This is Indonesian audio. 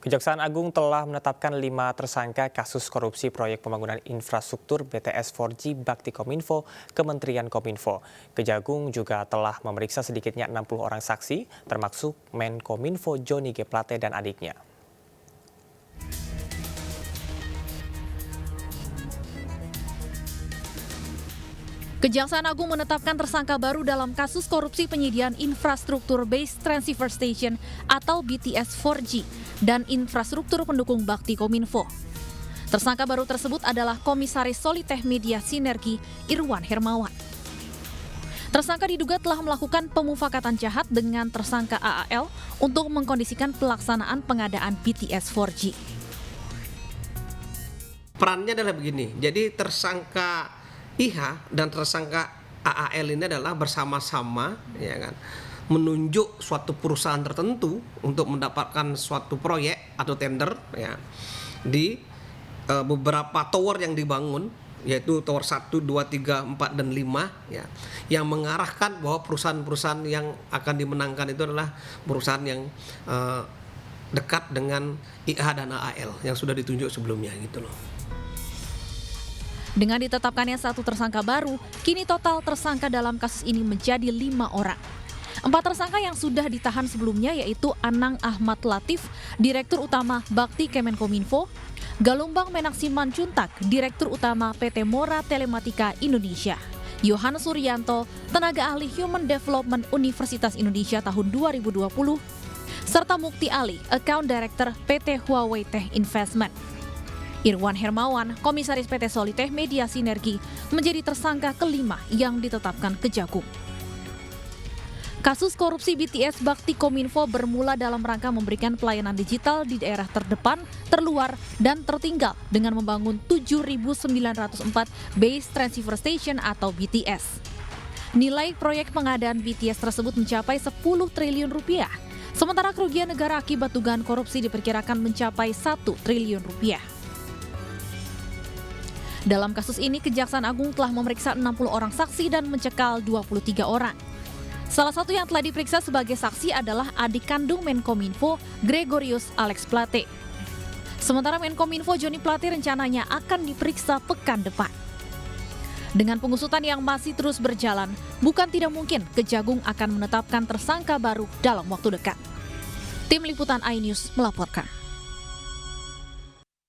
Kejaksaan Agung telah menetapkan 5 tersangka kasus korupsi proyek pembangunan infrastruktur BTS 4G Bakti Kominfo, Kementerian Kominfo. Kejagung juga telah memeriksa sedikitnya 60 orang saksi, termasuk Menkominfo Johnny G. Plate dan adiknya. Kejaksaan Agung menetapkan tersangka baru dalam kasus korupsi penyediaan infrastruktur Base Transceiver Station atau BTS 4G dan infrastruktur pendukung Bakti Kominfo. Tersangka baru tersebut adalah Komisaris Solitech Media Sinergi Irwan Hermawan. Tersangka diduga telah melakukan pemufakatan jahat dengan tersangka AAL untuk mengkondisikan pelaksanaan pengadaan BTS 4G. Perannya adalah begini, jadi tersangka IH dan tersangka AAL ini adalah bersama-sama ya kan menunjuk suatu perusahaan tertentu untuk mendapatkan suatu proyek atau tender ya di beberapa tower yang dibangun, yaitu tower 1, 2, 3, 4 dan 5 ya, yang mengarahkan bahwa perusahaan-perusahaan yang akan dimenangkan itu adalah perusahaan yang dekat dengan IH dan AAL yang sudah ditunjuk sebelumnya gitu loh. Dengan ditetapkannya satu tersangka baru, kini total tersangka dalam kasus ini menjadi 5 orang. 4 tersangka yang sudah ditahan sebelumnya yaitu Anang Ahmad Latif, Direktur Utama Bakti Kemenkominfo, Galumbang Menaksiman Cuntak, Direktur Utama PT Mora Telematika Indonesia, Yohanes Suryanto, Tenaga Ahli Human Development Universitas Indonesia tahun 2020, serta Mukti Ali, Account Director PT Huawei Tech Investment. Irwan Hermawan, Komisaris PT Solitech Media Sinergi, menjadi tersangka kelima yang ditetapkan Kejagung. Kasus korupsi BTS Bakti Kominfo bermula dalam rangka memberikan pelayanan digital di daerah terdepan, terluar, dan tertinggal dengan membangun 7.904 Base Transceiver Station atau BTS. Nilai proyek pengadaan BTS tersebut mencapai 10 triliun rupiah, sementara kerugian negara akibat dugaan korupsi diperkirakan mencapai 1 triliun rupiah. Dalam kasus ini, Kejaksaan Agung telah memeriksa 60 orang saksi dan mencekal 23 orang. Salah satu yang telah diperiksa sebagai saksi adalah adik kandung Menkominfo, Gregorius Alex Plate. Sementara Menkominfo Johnny Plate rencananya akan diperiksa pekan depan. Dengan pengusutan yang masih terus berjalan, bukan tidak mungkin Kejagung akan menetapkan tersangka baru dalam waktu dekat. Tim Liputan iNews melaporkan.